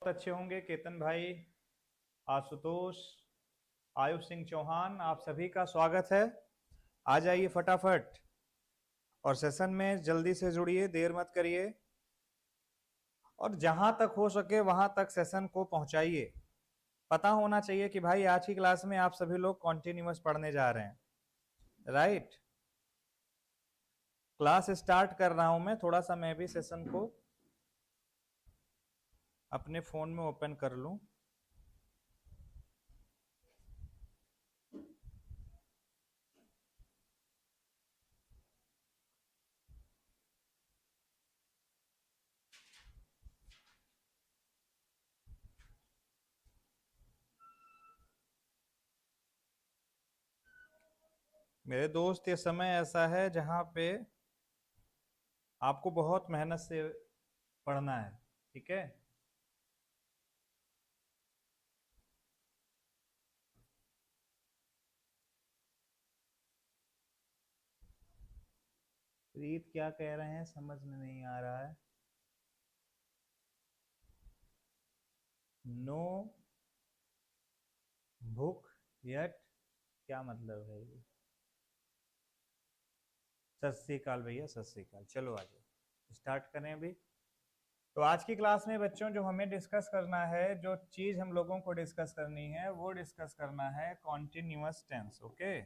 अच्छे होंगे केतन भाई, आशुतोष, आयुष सिंह चौहान, आप सभी का स्वागत है। आ जाइए फटाफट और सेशन में जल्दी से जुड़िए, देर मत करिए और जहां तक हो सके वहां तक सेशन को पहुंचाइए। पता होना चाहिए कि भाई आज की क्लास में आप सभी लोग कॉन्टिन्यूअस पढ़ने जा रहे हैं, राइट। क्लास स्टार्ट कर रहा हूं मैं, थोड़ा सा मैं भी सेशन को अपने फोन में ओपन कर लूं। मेरे दोस्त, ये समय ऐसा है जहां पे आपको बहुत मेहनत से पढ़ना है, ठीक है। प्रीत क्या कह रहे हैं समझ में नहीं आ रहा है। नो भूख यट, क्या मतलब है ये। सत श्री अकाल भैया, सत श्री अकाल। चलो आ जाओ, स्टार्ट करें अभी। तो आज की क्लास में बच्चों जो हमें डिस्कस करना है, जो चीज हम लोगों को डिस्कस करनी है वो डिस्कस करना है कॉन्टिन्यूअस टेंस। ओके,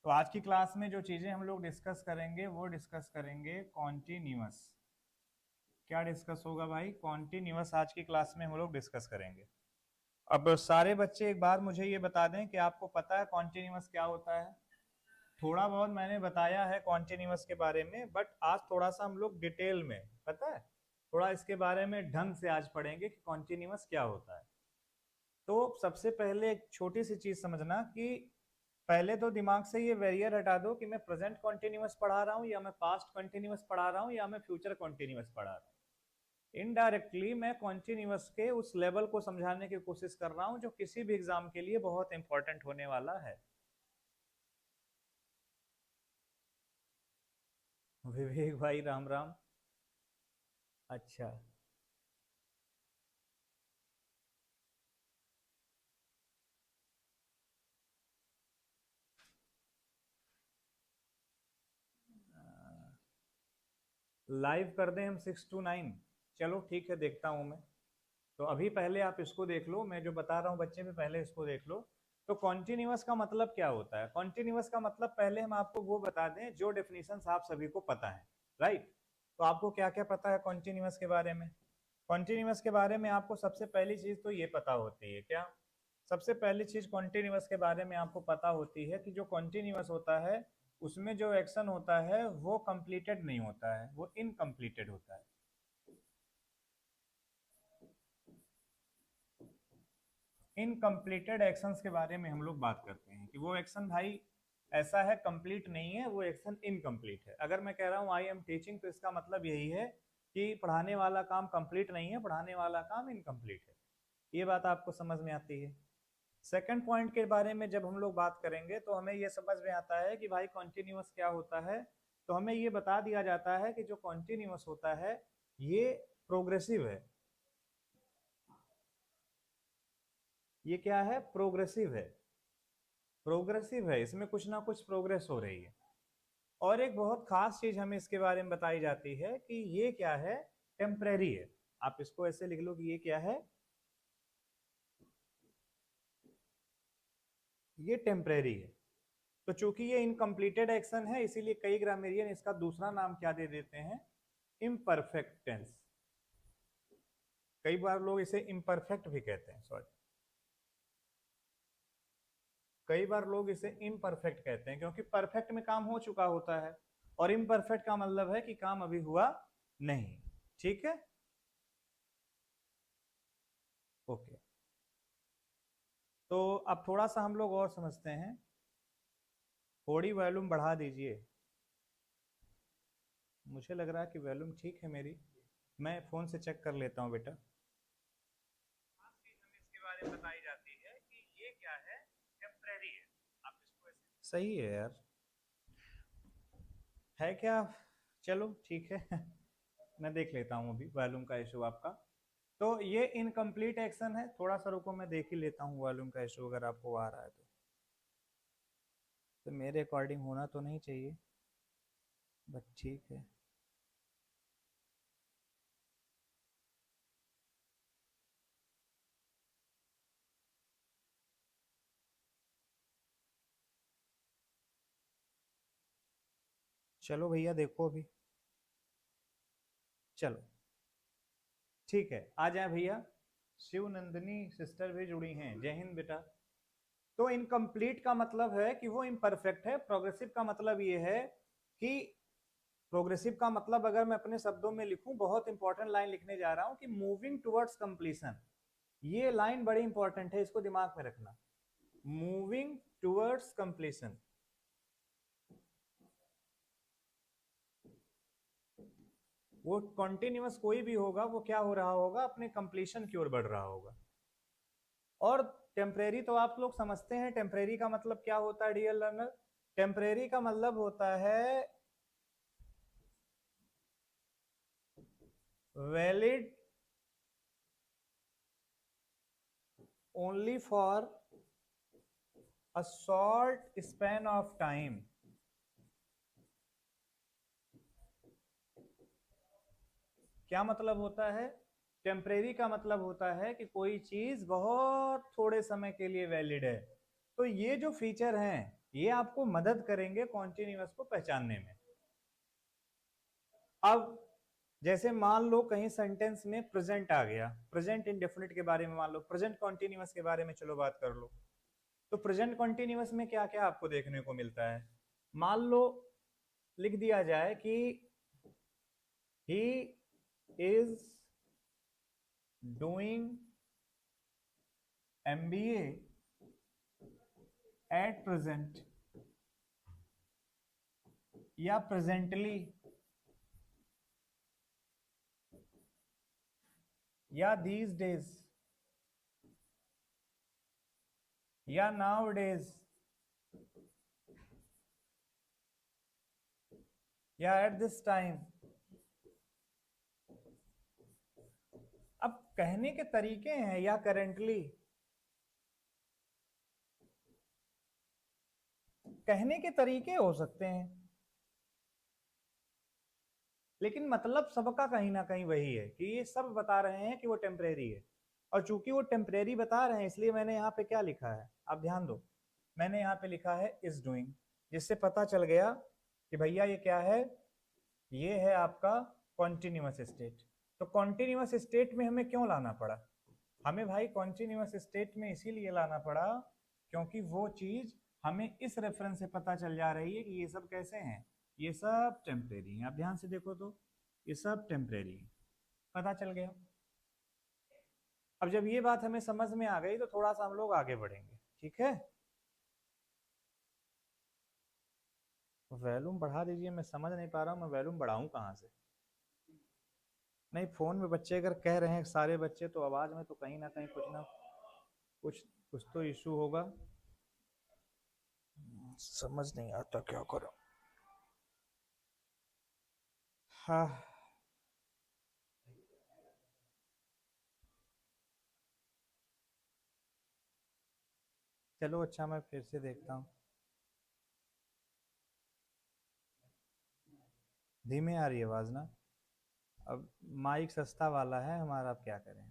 तो आज की क्लास में जो चीजें हम लोग डिस्कस करेंगे वो डिस्कस करेंगे कॉन्टिन्यूअस। क्या डिस्कस होगा भाई? कॉन्टिन्यूअस आज की क्लास में हम लोग डिस्कस करेंगे। अब सारे बच्चे एक बार मुझे ये बता दें कि आपको पता है कॉन्टिन्यूअस क्या होता है। थोड़ा बहुत मैंने बताया है कॉन्टिन्यूअस के बारे में, बट आज थोड़ा सा हम लोग डिटेल में, पता है, थोड़ा इसके बारे में ढंग से आज पढ़ेंगे कि कॉन्टिन्यूअस क्या होता है। तो सबसे पहले एक छोटी सी चीज समझना कि पहले तो दिमाग से ये बैरियर हटा दो कि मैं प्रेजेंट कॉन्टिन्यूअस पढ़ा रहा हूँ या मैं पास्ट कॉन्टिन्यूअस पढ़ा रहा हूँ या मैं फ्यूचर कॉन्टिन्यूअस पढ़ा रहा हूँ। इनडायरेक्टली मैं कॉन्टिन्यूअस के उस लेवल को समझाने की कोशिश कर रहा हूँ जो किसी भी एग्जाम के लिए बहुत इंपॉर्टेंट होने वाला है। विवेक भाई राम राम। अच्छा, लाइव कर दें हम 6 to 9? चलो ठीक है, देखता हूं मैं। तो अभी पहले आप इसको देख लो, मैं जो बता रहा हूं बच्चे में पहले इसको देख लो। तो कॉन्टिन्यूअस का मतलब क्या होता है? कॉन्टिन्यूअस का मतलब पहले हम आपको वो बता दें जो डेफिनेशन आप सभी को पता है, राइट। तो आपको क्या क्या पता है कॉन्टिन्यूअस के बारे में? कॉन्टिन्यूअस के बारे में आपको सबसे पहली चीज तो ये पता होती है क्या? सबसे पहली चीज कॉन्टिन्यूअस के बारे में आपको पता होती है कि जो कॉन्टिन्यूअस होता है उसमें जो एक्शन होता है वो कंप्लीटेड नहीं होता है, वो इनकम्प्लीटेड होता है। इनकम्प्लीटेड एक्शंस के बारे में हम लोग बात करते हैं कि वो एक्शन भाई ऐसा है, कंप्लीट नहीं है, वो एक्शन इनकम्प्लीट है। अगर मैं कह रहा हूं आई एम टीचिंग, तो इसका मतलब यही है कि पढ़ाने वाला काम कंप्लीट नहीं है, पढ़ाने वाला काम इनकम्प्लीट है। ये बात आपको समझ में आती है। सेकंड पॉइंट के बारे में जब हम लोग बात करेंगे तो हमें ये समझ में आता है कि भाई कॉन्टिन्यूअस क्या होता है। तो हमें ये बता दिया जाता है कि जो कॉन्टिन्यूअस होता है ये प्रोग्रेसिव है। ये क्या है? प्रोग्रेसिव है। प्रोग्रेसिव है, इसमें कुछ ना कुछ प्रोग्रेस हो रही है। और एक बहुत खास चीज हमें इसके बारे में बताई जाती है कि ये क्या है? टेम्परेरी है। आप इसको ऐसे लिख लो कि ये क्या है? ये टेम्परेरी है। तो चूंकि ये इनकम्प्लीटेड एक्शन है इसीलिए कई ग्रामेरियन इसका दूसरा नाम क्या दे देते हैं? Imperfect tense. कई बार लोग इसे इम्परफेक्ट भी कहते हैं, सॉरी, कई बार लोग इसे इम्परफेक्ट कहते हैं क्योंकि परफेक्ट में काम हो चुका होता है और इम्परफेक्ट का मतलब है कि काम अभी हुआ नहीं। ठीक है, ओके। तो अब थोड़ा सा हम लोग और समझते हैं। थोड़ी वॉल्यूम बढ़ा दीजिए। मुझे लग रहा है कि वॉल्यूम ठीक है मेरी। मैं फोन से चेक कर लेता हूँ बेटा। खास चीज हमें इसके बारे में बताई जाती है कि ये क्या है? टेम्परेरी है। आप इसको ऐसे, सही है यार, है क्या? चलो ठीक है मैं देख लेता हूँ अभी वॉल्यूम का इशू आपका। तो ये इनकम्प्लीट एक्शन है। थोड़ा सा रुको, मैं देख ही लेता हूँ वॉल्यूम का इशू अगर आपको आ रहा है तो मेरे अकॉर्डिंग होना तो नहीं चाहिए, बट ठीक है। चलो भैया देखो अभी, चलो ठीक है, आ जाए भैया। शिव नंदिनी सिस्टर भी जुड़ी हैं, जय हिंद बेटा। तो इनकम्प्लीट का मतलब है कि वो इम्परफेक्ट है। प्रोग्रेसिव का मतलब ये है कि प्रोग्रेसिव का मतलब अगर मैं अपने शब्दों में लिखूं, बहुत इंपॉर्टेंट लाइन लिखने जा रहा हूं कि मूविंग टुवर्ड्स कंप्लीशन। ये लाइन बड़ी इंपॉर्टेंट है, इसको दिमाग में रखना। मूविंग टुवर्ड्स कंप्लीशन, वो कॉन्टिन्यूअस कोई भी होगा, वो क्या हो रहा होगा, अपने कंप्लीशन की ओर बढ़ रहा होगा। और टेम्परेरी तो आप लोग समझते हैं, टेम्परेरी का मतलब क्या होता है डियर लर्नर। टेम्परेरी का मतलब होता है valid only for a short span of time. क्या मतलब होता है? टेम्परेरी का मतलब होता है कि कोई चीज बहुत थोड़े समय के लिए वैलिड है। तो ये जो फीचर हैं, ये आपको मदद करेंगे कॉन्टिन्यूअस को पहचानने में। अब जैसे मान लो कहीं सेंटेंस में प्रेजेंट आ गया, प्रेजेंट इंडेफिनिट के बारे में मान लो, प्रेजेंट कॉन्टिन्यूअस के बारे में चलो बात कर लो। तो प्रेजेंट कॉन्टिन्यूअस में क्या क्या आपको देखने को मिलता है? मान लो लिख दिया जाए कि he is doing MBA at present, या प्रेजेंटली, या दीज डेज, या नाउ डेज, या एट दिस टाइम। अब कहने के तरीके हैं, या करेंटली, कहने के तरीके हो सकते हैं, लेकिन मतलब सबका कहीं ना कहीं वही है कि ये सब बता रहे हैं कि वो टेम्परेरी है। और चूंकि वो टेम्परेरी बता रहे हैं, इसलिए मैंने यहाँ पे क्या लिखा है, आप ध्यान दो। मैंने यहाँ पे लिखा है इज डूइंग, जिससे पता चल गया कि भैया ये क्या है, ये है आपका कॉन्टिन्यूअस स्टेट। तो कॉन्टिन्यूअस स्टेट में हमें क्यों लाना पड़ा? हमें भाई कॉन्टिन्यूअस स्टेट में इसीलिए लाना पड़ा क्योंकि वो चीज हमें इस रेफरेंस से पता चल जा रही है कि ये सब कैसे हैं, ये सब टेम्परेरी हैं। आप ध्यान से देखो तो ये सब टेम्परेरी है, पता चल गया। अब जब ये बात हमें समझ में आ गई तो थोड़ा सा हम लोग आगे बढ़ेंगे, ठीक है। वॉल्यूम बढ़ा दीजिए, मैं समझ नहीं पा रहा हूँ मैं वॉल्यूम बढ़ाऊं कहाँ से। नहीं, फोन में बच्चे अगर कह रहे हैं सारे बच्चे, तो आवाज में तो कहीं ना कहीं कुछ ना कुछ कुछ तो इशू होगा। समझ नहीं आता क्या करो। हाँ, चलो अच्छा, मैं फिर से देखता हूँ। धीमे आ रही है आवाज ना। अब माइक सस्ता वाला है हमारा, अब क्या करें।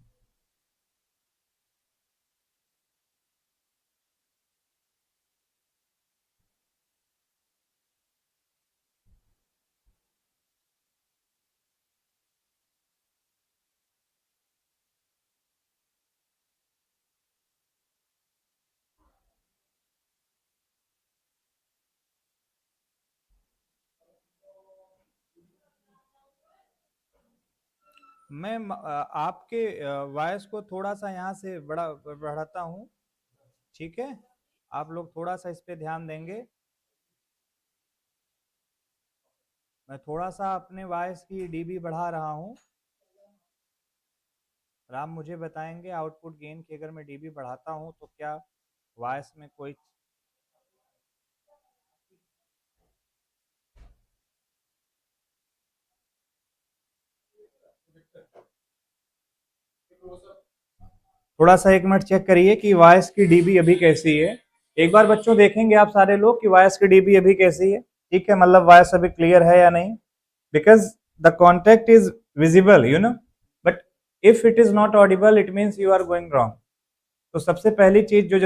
मैं आपके वॉइस को थोड़ा सा यहाँ से बढ़ाता हूँ, ठीक है। आप लोग थोड़ा सा इस पे ध्यान देंगे। मैं थोड़ा सा अपने वॉइस की डीबी बढ़ा रहा हूँ। राम मुझे बताएंगे आउटपुट गेन की अगर मैं डीबी बढ़ाता हूँ तो क्या वॉइस में कोई। थोड़ा सा एक मिनट चेक करिए कि वॉइस की डीबी अभी कैसी है। एक बार बच्चों देखेंगे आप सारे लोग कि वॉइस की डीबी अभी कैसी है। ठीक है, मतलब वॉइस अभी क्लियर है या नहीं, because the contact is visible you know, but if it is not audible it means you are going wrong. तो सबसे पहली चीज जो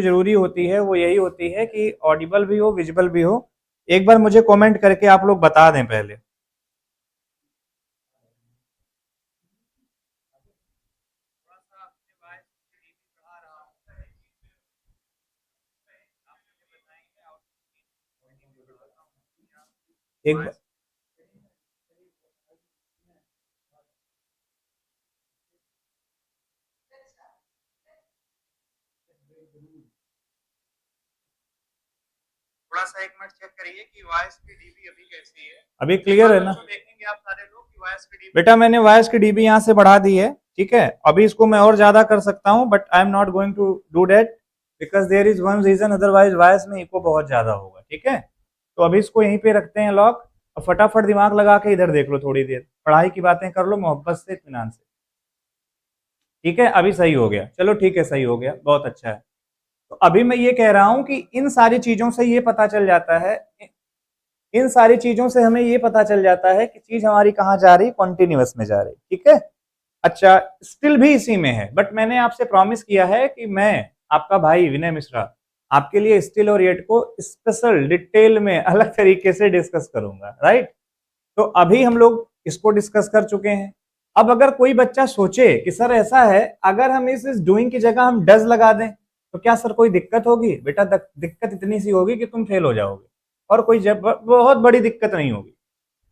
जरूरी होती है वो यही होती है कि ऑडिबल भी हो विजिबल भी हो। एक बार मुझे कमेंट करके आप लोग बता दें पहले। एक बार थोड़ा सा एक मिनट चेक करिए कि वॉइस की डीबी अभी कैसी है। अभी क्लियर है ना? देखेंगे आप सारे लोग कि वॉइस की डीबी, बेटा मैंने वॉइस की डीबी यहाँ से बढ़ा दी है। ठीक है, अभी इसको मैं और ज्यादा कर सकता हूँ but I am not going to do that because there is one reason, otherwise voice में इको बहुत ज्यादा होगा। ठीक है, तो अभी इसको यहीं पे रखते हैं लॉक, और फटाफट दिमाग लगा के इधर देख लो, थोड़ी देर पढ़ाई की बातें कर लो मोहब्बत से इत्मीनान से। ठीक है, अभी सही हो गया, चलो ठीक है सही हो गया, बहुत अच्छा है। तो अभी मैं ये कह रहा हूं कि इन सारी चीजों से ये पता चल जाता है, इन सारी चीजों से हमें ये पता चल जाता है कि चीज हमारी कहाँ जा रही, कॉन्टिन्यूअस में जा रही। ठीक है, अच्छा स्टिल भी इसी में है, बट मैंने आपसे प्रॉमिस किया है कि मैं आपका भाई विनय मिश्रा आपके लिए स्टिल और येट को स्पेशल डिटेल में अलग तरीके से डिस्कस करूंगा। राइट, तो अभी हम लोग इसको डिस्कस कर चुके हैं। अब अगर कोई बच्चा सोचे कि सर ऐसा है, अगर हम इस डूइंग की जगह हम डज लगा दें तो क्या सर कोई दिक्कत होगी? बेटा दिक्कत इतनी सी होगी कि तुम फेल हो जाओगे, और कोई बहुत बड़ी दिक्कत नहीं होगी,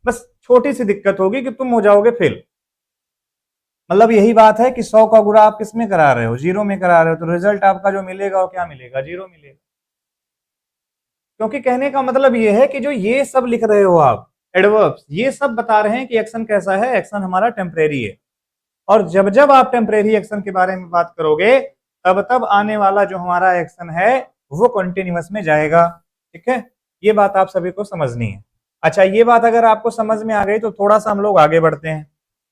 बस छोटी सी दिक्कत होगी कि तुम हो जाओगे फेल। मतलब यही बात है कि 100 का गुणा आप किस में करा रहे हो? जीरो में करा रहे हो, तो रिजल्ट आपका जो मिलेगा वो क्या मिलेगा? जीरो मिलेगा। क्योंकि कहने का मतलब ये है कि जो ये सब लिख रहे हो आप एडवर्ब्स, ये सब बता रहे हैं कि एक्शन कैसा है, एक्शन हमारा टेम्परेरी है। और जब जब आप टेम्परेरी एक्शन के बारे में बात करोगे तब तब आने वाला जो हमारा एक्शन है वो कंटिन्यूअस में जाएगा। ठीक है, ये बात आप सभी को समझनी है। अच्छा, ये बात अगर आपको समझ में आ गई तो थोड़ा सा हम लोग आगे बढ़ते हैं।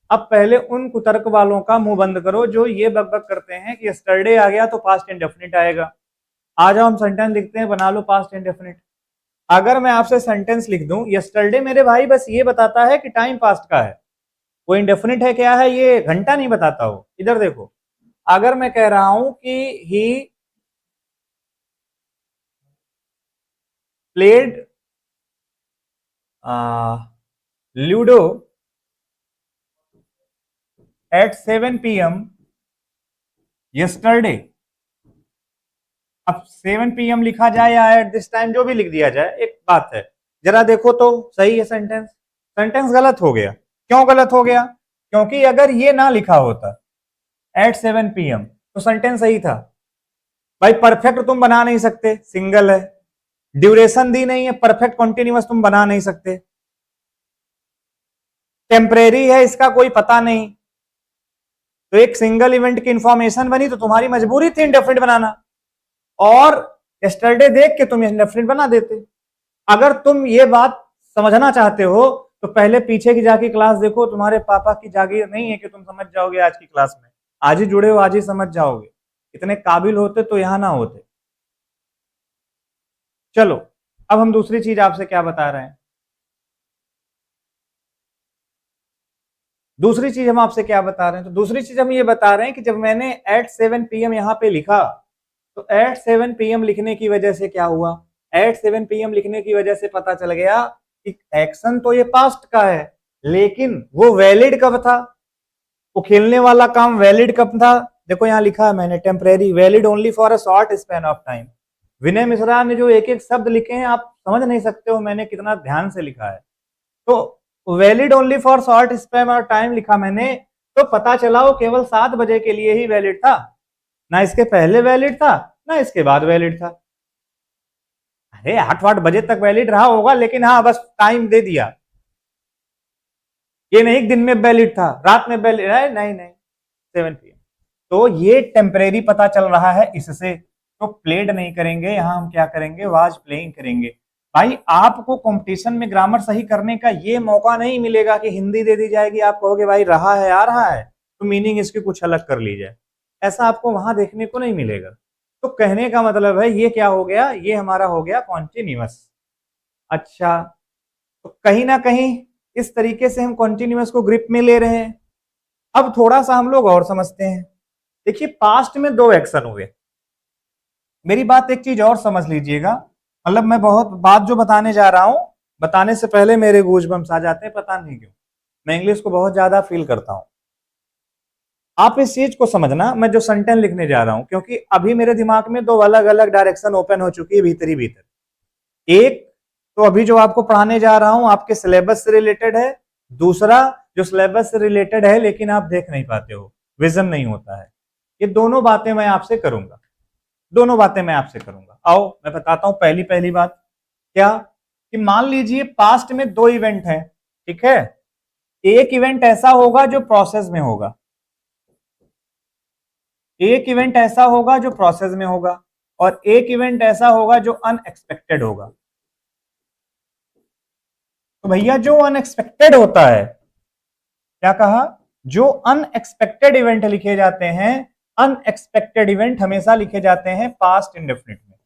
अब पहले उन कुतर्क वालों का मुंह बंद करो जो ये बकबक करते हैं कि यस्टरडे आ गया तो पास्ट इंडेफिनिट आएगा। आ जाओ हम सेंटेंस लिखते हैं, बना लो पास्ट इंडेफिनिट। अगर मैं आपसे सेंटेंस लिख दूं यस्टरडे मेरे भाई बस ये बताता है कि टाइम पास्ट का है, वो इंडेफिनिट है क्या है ये घंटा नहीं बताता हो। इधर देखो, अगर मैं कह रहा हूं कि he played ludo at 7 PM yesterday. अब 7 PM लिखा जाए या एट दिस टाइम, जो भी लिख दिया जाए एक बात है, जरा देखो तो सही है सेंटेंस? सेंटेंस गलत हो गया। क्यों गलत हो गया? क्योंकि अगर ये ना लिखा होता एट 7 PM तो सेंटेंस सही था। भाई परफेक्ट तुम बना नहीं सकते, सिंगल है, ड्यूरेशन दी नहीं है, परफेक्ट कॉन्टिन्यूअस तुम बना नहीं सकते, टेम्परेरी है इसका कोई पता नहीं, तो एक सिंगल इवेंट की इंफॉर्मेशन बनी तो तुम्हारी मजबूरी थी इंडेफिनिट बनाना, और यस्टरडे देख के तुम इंडेफिनिट बना देते। अगर तुम ये बात समझना चाहते हो तो पहले पीछे की जाके क्लास देखो, तुम्हारे पापा की जागीर नहीं है कि तुम समझ जाओगे आज की क्लास में। आज ही जुड़े हो, आज ही समझ जाओगे, इतने काबिल होते तो यहां ना होते। चलो, अब हम दूसरी चीज आपसे क्या बता रहे हैं, दूसरी चीज हम आपसे क्या बता रहे हैं? तो दूसरी चीज हम ये बता रहे हैं कि जब मैंने एट 7 PM यहां पे लिखा तो एट 7 PM लिखने की वजह से क्या हुआ? एट 7 PM लिखने की वजह से पता चल गया कि एक्शन तो ये पास्ट का है, लेकिन वो वैलिड कब था? वो खेलने वाला काम वैलिड कब था? देखो यहां लिखा है मैंने, temporary, valid only for a short span of time. Vinay Mishra ने जो एक एक शब्द लिखे हैं आप समझ नहीं सकते हो मैंने कितना ध्यान से लिखा है। तो valid only for short span of time लिखा मैंने, तो पता चला वो केवल 7 बजे के लिए ही वैलिड था, ना इसके पहले वैलिड था ना इसके बाद वैलिड था। अरे 8 बजे तक वैलिड रहा होगा, लेकिन हाँ बस टाइम दे दिया, ये नहीं दिन में वैलिड था रात में वैलिड है, नहीं नहीं 7 PM। तो ये टेम्परेरी पता चल रहा है इससे। तो प्लेड नहीं करेंगे यहां, हम क्या करेंगे? वाज प्लेइंग करेंगे। भाई आपको कंपटीशन में ग्रामर सही करने का ये मौका नहीं मिलेगा कि हिंदी दे दी जाएगी आप कहोगे भाई रहा है आ रहा है, तो मीनिंग इसकी कुछ अलग कर ली जाए, ऐसा आपको वहां देखने को नहीं मिलेगा। तो कहने का मतलब है ये क्या हो गया, ये हमारा हो गया कॉन्टिन्यूअस। अच्छा, तो कहीं ना कहीं इस तरीके से हम कॉन्टिन्यूअस को ग्रिप में ले रहे हैं। अब थोड़ा सा हम लोग और समझते हैं। देखिए पास्ट में दो एक्शन हुए। मेरी बात एक चीज और समझ लीजिएगा, मतलब मैं बहुत बात जो बताने जा रहा हूं, बताने से पहले मेरे गूजबम्स आ जाते हैं, पता नहीं क्यों। मैं इंग्लिश को बहुत ज्यादा फील करता हूं। आप इस चीज को समझना, मैं जो सेंटेंस लिखने जा रहा हूं, क्योंकि अभी मेरे दिमाग में दो अलग अलग डायरेक्शन ओपन हो चुकी है भीतर ही भीतर। एक तो अभी जो आपको पढ़ाने जा रहा हूं आपके सिलेबस से रिलेटेड है, दूसरा जो सिलेबस से रिलेटेड है लेकिन आप देख नहीं पाते हो, विजन नहीं होता है। ये दोनों बातें मैं आपसे करूंगा, दोनों बातें मैं आपसे करूंगा। आओ मैं बताता हूं। पहली पहली बात क्या, कि मान लीजिए पास्ट में दो इवेंट हैं, ठीक है। एक इवेंट ऐसा होगा जो प्रोसेस में होगा, एक इवेंट ऐसा होगा जो प्रोसेस में होगा, और एक इवेंट ऐसा होगा जो अनएक्सपेक्टेड होगा। तो भैया जो अनएक्सपेक्टेड होता है, क्या कहा, जो अनएक्सपेक्टेड इवेंट लिखे जाते हैं, अनएक्सपेक्टेड इवेंट हमेशा लिखे जाते हैं पास्ट इंडेफिनिट में।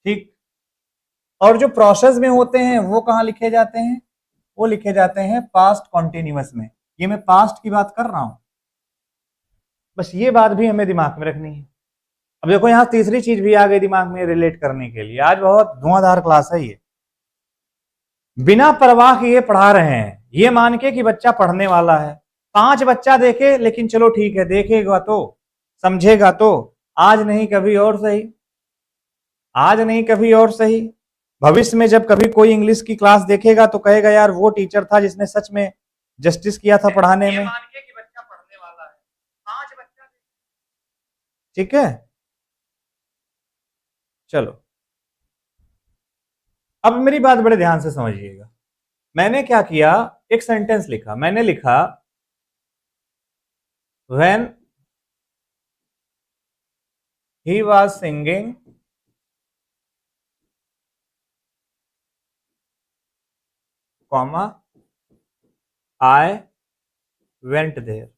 ठीक, और जो प्रोसेस में होते हैं वो कहां लिखे जाते हैं, वो लिखे जाते हैं पास्ट कॉन्टिन्यूअस में। ये मैं पास्ट की बात कर रहा हूं, बस ये बात भी हमें दिमाग में रखनी है। अब देखो यहां तीसरी चीज भी आ गई दिमाग में रिलेट करने के लिए। आज बहुत धुआंधार क्लास है ये, बिना परवाह किए पढ़ा रहे हैं, ये मान के कि बच्चा पढ़ने वाला है। 5 बच्चा देखे लेकिन चलो ठीक है, देखेगा तो समझेगा तो, आज नहीं कभी और सही, आज नहीं कभी और सही। भविष्य में जब कभी कोई इंग्लिश की क्लास देखेगा तो कहेगा यार वो टीचर था जिसने सच में जस्टिस किया था पढ़ाने में। मान के कि बच्चा पढ़ने वाला है, 5 बच्चा, ठीक है। चलो अब मेरी बात बड़े ध्यान से समझिएगा। मैंने क्या किया, एक सेंटेंस लिखा, मैंने लिखा when he was singing comma I went there।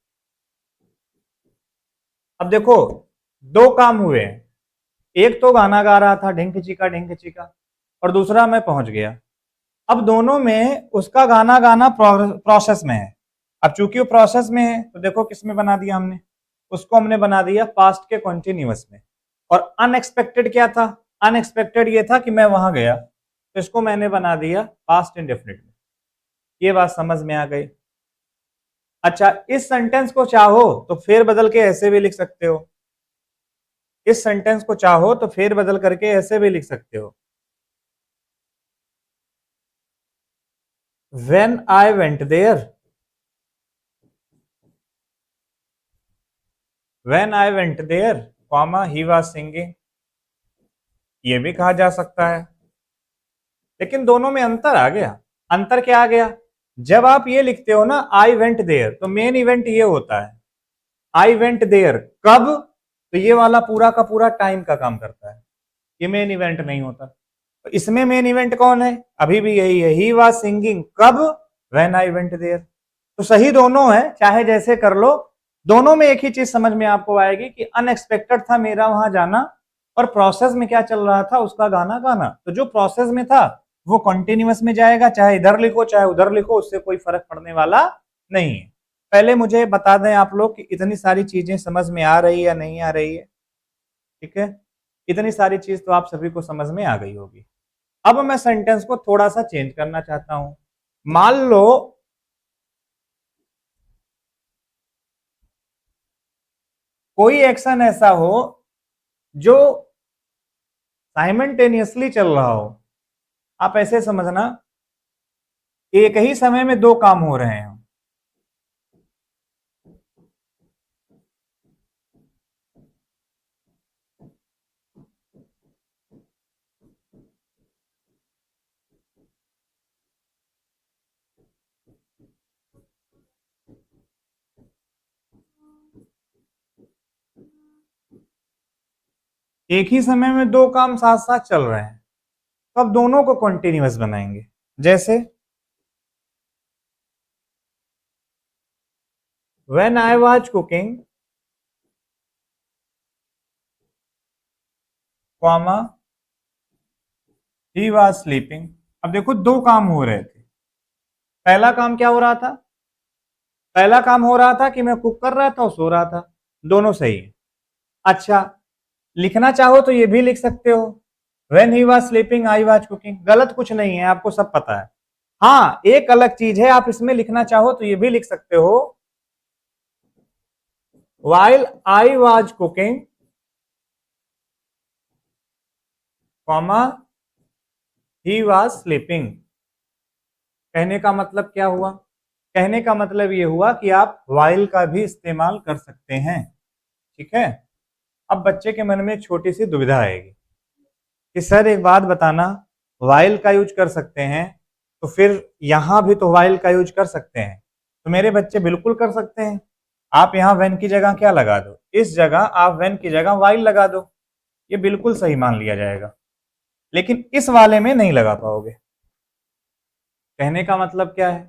अब देखो दो काम हुए हैं, एक तो गाना गा रहा था ढिंक चिका, और दूसरा मैं पहुंच गया। अब दोनों में उसका गाना गाना प्रोसेस में है। अब चूंकि वो प्रोसेस में है तो देखो किस में बना दिया हमने, उसको हमने बना दिया पास्ट के कॉन्टिन्यूअस में। और अनएक्सपेक्टेड क्या था, अनएक्सपेक्टेड ये था कि मैं वहां गया, तो इसको मैंने बना दिया पास्ट इंडेफिनिट में। ये बात समझ में आ गई। अच्छा, इस सेंटेंस को चाहो तो फेर बदल के ऐसे भी लिख सकते हो, इस सेंटेंस को चाहो तो फेर बदल करके ऐसे भी लिख सकते हो, when I went there, when I went there, comma he was singing। ये भी कहा जा सकता है, लेकिन दोनों में अंतर आ गया। अंतर क्या आ गया, जब आप ये लिखते हो ना आई वेंट देयर, तो मेन इवेंट ये होता है आई वेंट देयर कब, तो ये वाला पूरा का पूरा टाइम का काम करता है, ये मेन इवेंट नहीं होता। तो इसमें मेन इवेंट कौन है, अभी भी यही है, ही वाज सिंगिंग कब, व्हेन आई वेंट देयर। तो सही दोनों है, चाहे जैसे कर लो, दोनों में एक ही चीज समझ में आपको आएगी कि अनएक्सपेक्टेड था मेरा वहां जाना, और प्रोसेस में क्या चल रहा था, उसका गाना गाना। तो जो प्रोसेस में था वो कॉन्टिन्यूअस में जाएगा, चाहे इधर लिखो चाहे उधर लिखो, उससे कोई फर्क पड़ने वाला नहीं है। पहले मुझे बता दें आप लोग कि इतनी सारी चीजें समझ में आ रही है या नहीं आ रही है, ठीक है। इतनी सारी चीज तो आप सभी को समझ में आ गई होगी। अब मैं सेंटेंस को थोड़ा सा चेंज करना चाहता हूं। मान लो कोई एक्शन ऐसा हो जो साइमल्टेनियसली चल रहा हो, आप ऐसे समझना एक ही समय में दो काम हो रहे हैं। एक ही समय में दो काम साथ साथ चल रहे हैं, तो अब दोनों को कॉन्टिन्यूअस बनाएंगे। जैसे when I was cooking, comma he was sleeping। अब देखो दो काम हो रहे थे। पहला काम क्या हो रहा था? पहला काम हो रहा था कि मैं कुक कर रहा था और सो रहा था। दोनों सही है। अच्छा, लिखना चाहो तो ये भी लिख सकते हो, when he was sleeping I was cooking। गलत कुछ नहीं है, आपको सब पता है। हाँ, एक अलग चीज है, आप इसमें लिखना चाहो तो ये भी लिख सकते हो, while I was cooking, comma he was sleeping। कहने का मतलब क्या हुआ? कहने का मतलब ये हुआ कि आप while का भी इस्तेमाल कर सकते हैं। ठीक है। अब बच्चे के मन में एक छोटी सी दुविधा आएगी कि सर एक बात बताना, while का यूज कर सकते हैं तो फिर यहां भी तो while का यूज कर सकते हैं। तो मेरे बच्चे बिल्कुल कर सकते हैं। आप यहाँ when की जगह क्या लगा दो, इस जगह आप when की जगह while लगा दो, ये बिल्कुल सही मान लिया जाएगा। लेकिन इस वाले में नहीं लगा पाओगे। कहने का मतलब क्या है?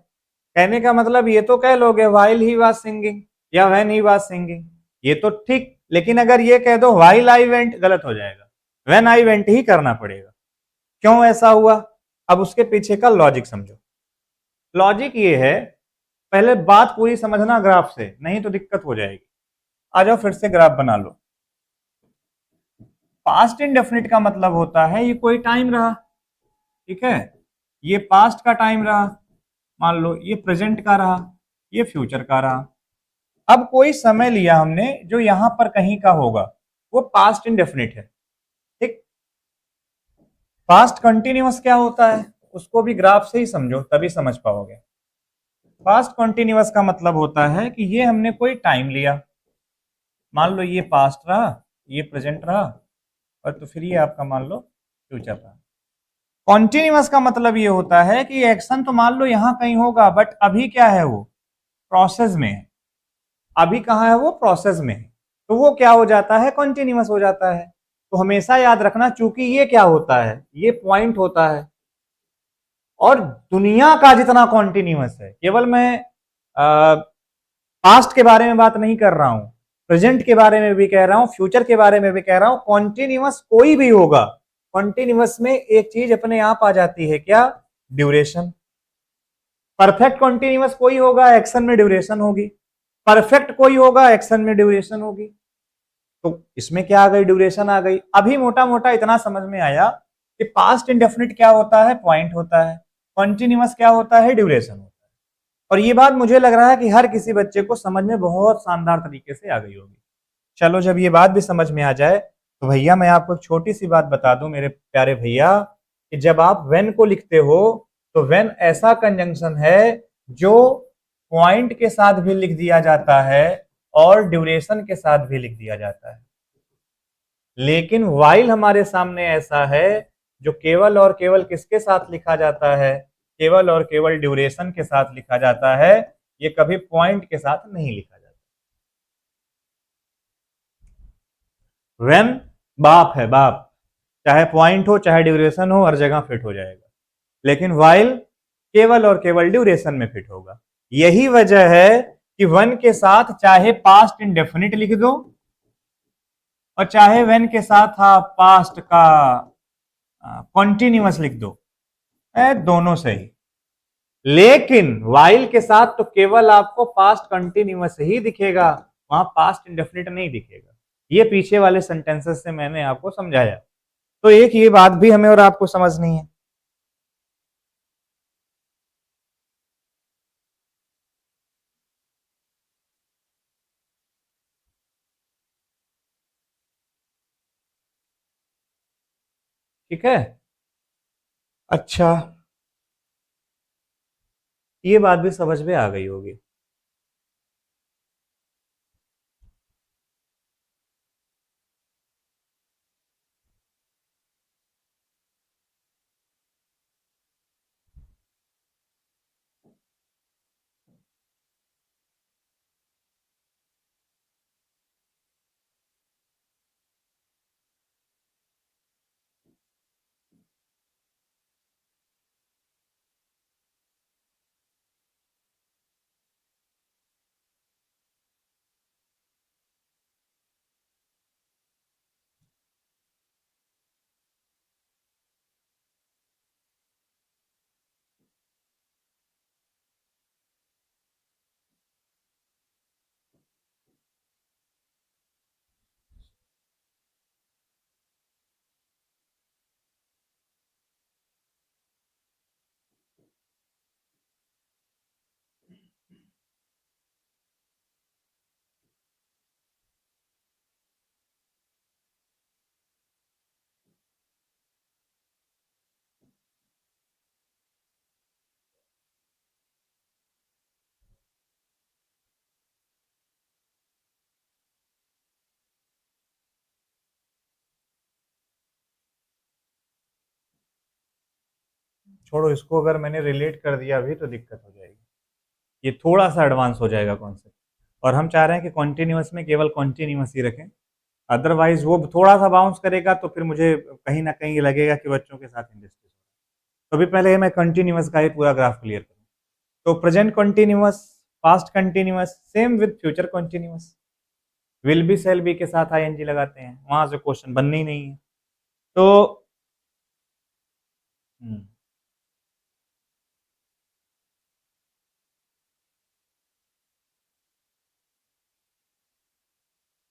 कहने का मतलब ये तो कह लोगे while he was singing या when he was singing, ये तो ठीक। लेकिन अगर ये कह दो while I went, गलत हो जाएगा, when I went ही करना पड़ेगा। क्यों ऐसा हुआ? अब उसके पीछे का लॉजिक समझो। लॉजिक ये है, पहले बात पूरी समझना ग्राफ से, नहीं तो दिक्कत हो जाएगी। आ जाओ फिर से ग्राफ बना लो। पास्ट इंडेफिनिट का मतलब होता है ये कोई टाइम रहा, ठीक है, ये पास्ट का टाइम रहा, मान लो ये प्रेजेंट का रहा, ये फ्यूचर का रहा। अब कोई समय लिया हमने जो यहां पर कहीं का होगा, वो पास्ट इंडेफिनिट है। ठीक। पास्ट कंटिन्यूअस क्या होता है, उसको भी ग्राफ से ही समझो तभी समझ पाओगे। पास्ट कंटिन्यूअस का मतलब होता है कि ये हमने कोई टाइम लिया, मान लो ये पास्ट रहा, ये प्रेजेंट रहा, और तो फिर ये आपका मान लो फ्यूचर रहा। कॉन्टिन्यूअस का मतलब ये होता है कि एक्शन तो मान लो यहां कहीं होगा, बट अभी क्या है, वो प्रोसेस में है। अभी कहाँ है, वो प्रोसेस में है, तो वो क्या हो जाता है, कॉन्टिन्यूअस हो जाता है। तो हमेशा याद रखना, चूंकि ये क्या होता है, ये पॉइंट होता है, और दुनिया का जितना कॉन्टिन्यूअस है, केवल मैं पास्ट के बारे में बात नहीं कर रहा हूं, प्रेजेंट के बारे में भी कह रहा हूं, फ्यूचर के बारे में भी कह रहा हूं, कॉन्टिन्यूअस कोई भी होगा, कॉन्टिन्यूअस में एक चीज अपने आप आ जाती है, क्या? ड्यूरेशन। परफेक्ट कॉन्टिन्यूअस कोई होगा, एक्शन में ड्यूरेशन होगी। परफेक्ट कोई होगा, एक्शन में ड्यूरेशन होगी। तो इसमें क्या आ गई, ड्यूरेशन आ गई। अभी मोटा मोटा इतना समझ में आया कि पास्ट इंडेफिनिट क्या होता है, पॉइंट होता है, कॉन्टिन्यूअस क्या होता है, ड्यूरेशन होता है। और ये बात मुझे लग रहा है कि हर किसी बच्चे को समझ में बहुत शानदार तरीके से आ गई होगी। चलो जब ये बात भी समझ में आ जाए तो भैया मैं आपको एक छोटी सी बात बता दूं मेरे प्यारे भैया, कि जब आप वेन को लिखते हो तो वेन ऐसा कंजंक्शन है जो पॉइंट के साथ भी लिख दिया जाता है और ड्यूरेशन के साथ भी लिख दिया जाता है। लेकिन वाइल हमारे सामने ऐसा है जो केवल और केवल किसके साथ लिखा जाता है, केवल और केवल ड्यूरेशन के साथ लिखा जाता है। ये कभी पॉइंट के साथ नहीं लिखा जाता। वेन बाप है, बाप, चाहे पॉइंट हो चाहे ड्यूरेशन हो, हर जगह फिट हो जाएगा। लेकिन वाइल केवल और केवल ड्यूरेशन में फिट होगा। यही वजह है कि वन के साथ चाहे पास्ट इंडेफिनिट लिख दो और चाहे वेन के साथ आप पास्ट का कॉन्टिन्यूअस लिख दो, दोनों सही। लेकिन वाइल के साथ तो केवल आपको पास्ट कंटिन्यूअस ही दिखेगा, वहां पास्ट इंडेफिनिट नहीं दिखेगा। ये पीछे वाले सेंटेंसेस से मैंने आपको समझाया। तो एक ये बात भी हमें और आपको समझनी है। ठीक है। अच्छा, ये बात भी समझ में आ गई होगी। छोड़ो इसको, अगर मैंने रिलेट कर दिया अभी तो दिक्कत हो जाएगी, ये थोड़ा सा एडवांस हो जाएगा कॉन्सेप्ट, और हम चाह रहे हैं कि कॉन्टिन्यूस में केवल कॉन्टिन्यूस ही रखें, अदरवाइज वो थोड़ा सा बाउंस करेगा तो फिर मुझे कहीं ना कहीं लगेगा कि बच्चों के साथ इंडस्ट्री। तो अभी पहले मैं कंटिन्यूस का ही पूरा ग्राफ क्लियर करूँ। तो present continuous, past continuous, same with future continuous, will be shall be के साथ आईएनजी लगाते हैं, वहां से क्वेश्चन बनने ही नहीं है। तो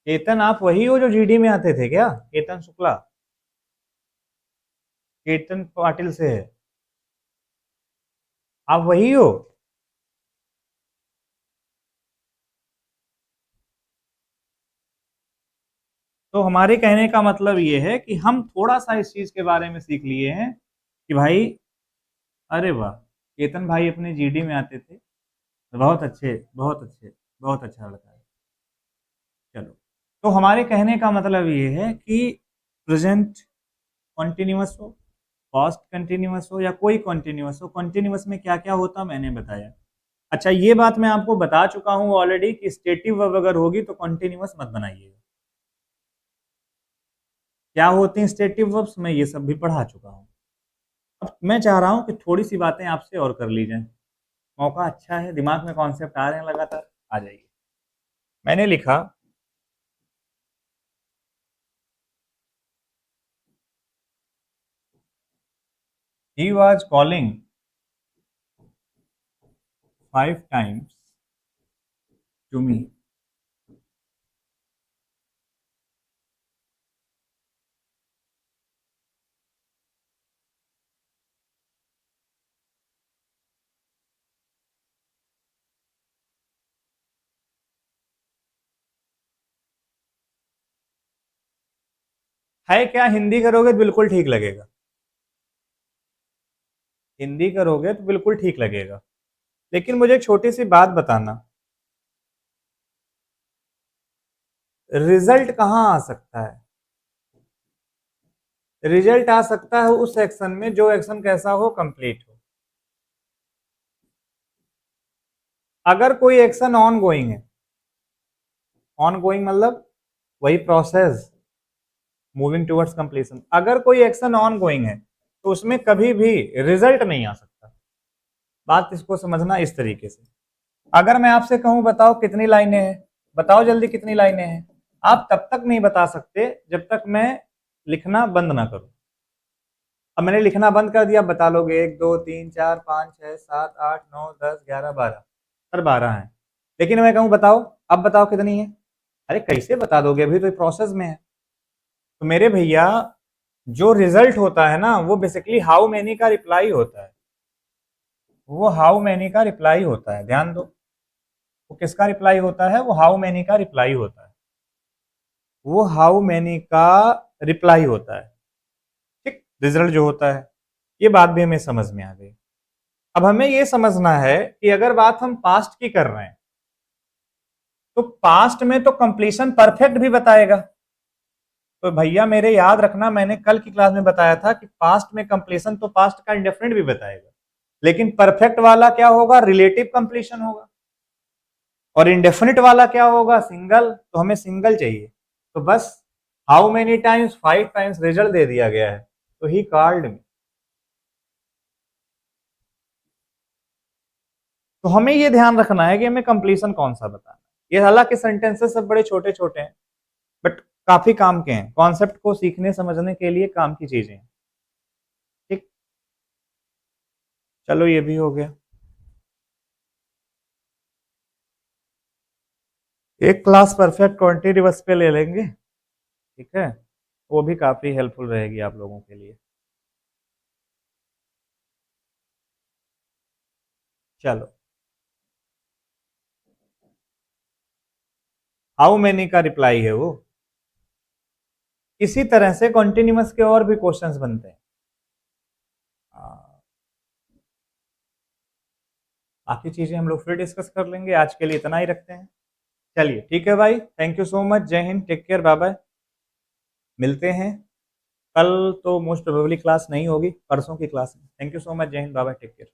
केतन आप वही हो जो जीडी में आते थे क्या? केतन शुक्ला, केतन पाटिल से है, आप वही हो? तो हमारे कहने का मतलब ये है कि हम थोड़ा सा इस चीज के बारे में सीख लिए हैं कि भाई, अरे वाह, केतन भाई अपने जीडी में आते थे, बहुत अच्छे बहुत अच्छे, बहुत अच्छा लड़का है। चलो, तो हमारे कहने का मतलब ये है कि प्रेजेंट कॉन्टिन्यूस हो, पास्ट कंटिन्यूस हो, या कोई कॉन्टिन्यूस हो, कॉन्टिन्यूस में क्या क्या होता मैंने बताया। अच्छा, ये बात मैं आपको बता चुका हूं ऑलरेडी कि स्टेटिव वर्ब अगर होगी तो कॉन्टिन्यूस मत बनाइएगा। क्या होती हैं स्टेटिव वर्ब्स, मैं ये सब भी पढ़ा चुका हूं। अब मैं चाह रहा हूं कि थोड़ी सी बातें आपसे और कर ली जाएं, मौका अच्छा है, दिमाग में कॉन्सेप्ट आ रहे हैं लगातार, आ जाइए। मैंने लिखा, he was calling 5 times to me. है क्या? हिंदी करोगे तो बिल्कुल ठीक लगेगा, हिंदी करोगे तो बिल्कुल ठीक लगेगा, लेकिन मुझे एक छोटी सी बात बताना, रिजल्ट कहाँ आ सकता है? रिजल्ट आ सकता है उस एक्शन में जो एक्शन कैसा हो, कंप्लीट हो। अगर कोई एक्शन ऑन गोइंग है, ऑन गोइंग मतलब वही प्रोसेस मूविंग टुवर्ड्स कंप्लीशन, अगर कोई एक्शन ऑन गोइंग है तो उसमें कभी भी रिजल्ट नहीं आ सकता। बात इसको समझना इस तरीके से, अगर मैं आपसे कहूं बताओ कितनी लाइनें हैं, बताओ जल्दी कितनी लाइनें हैं, आप तब तक नहीं बता सकते जब तक मैं लिखना बंद ना करूं। अब मैंने लिखना बंद कर दिया, बता लोगे 1 2 3 4 5 6 7 8 9 10 11 12, सर 12 है, लेकिन मैं कहूं बताओ, अब बताओ कितनी है, अरे कैसे बता दोगे, अभी तो प्रोसेस में है। तो मेरे भैया, जो रिजल्ट होता है ना वो बेसिकली हाउ मैनी का रिप्लाई होता है, वो हाउ मैनी का रिप्लाई होता है, ध्यान दो, वो किसका रिप्लाई होता है, वो हाउ मैनी का रिप्लाई होता है, वो हाउ मैनी का रिप्लाई होता है, ठीक, रिजल्ट जो होता है। ये बात भी हमें समझ में आ गई। अब हमें ये समझना है कि अगर बात हम पास्ट की कर रहे हैं तो पास्ट में तो कंप्लीशन परफेक्ट भी बताएगा। तो भैया मेरे याद रखना, मैंने कल की क्लास में बताया था कि पास्ट में कंप्लीशन तो पास्ट का इंडेफिनिट भी बताएगा, लेकिन परफेक्ट वाला क्या होगा, रिलेटिव कंप्लीशन होगा, और इंडेफिनिट वाला क्या होगा, सिंगल। तो हमें सिंगल चाहिए, तो बस how many times, 5 times result दे दिया गया है, तो ही कॉल्ड मी। तो हमें ये ध्यान रखना है कि हमें कंप्लीशन कौन सा बताना है। ये हालांकि सेंटेंसेस सब बड़े छोटे छोटे हैं, बट काफी काम के हैं, कॉन्सेप्ट को सीखने समझने के लिए काम की चीजें हैं, ठीक। चलो ये भी हो गया। एक क्लास परफेक्ट क्वांटिटी पे ले लेंगे, ठीक है, वो भी काफी हेल्पफुल रहेगी आप लोगों के लिए। चलो, हाउ मेनी का रिप्लाई है वो। इसी तरह से कॉन्टिन्यूस के और भी क्वेश्चंस बनते हैं। बाकी चीजें हम लोग फिर डिस्कस कर लेंगे, आज के लिए इतना ही रखते हैं। चलिए ठीक है भाई, thank you so much, Jai Hind, take care, bye bye, मिलते हैं कल तो मोस्ट प्रोबेबली क्लास नहीं होगी, परसों की क्लास है। Thank you so much, Jai Hind, bye bye, take care.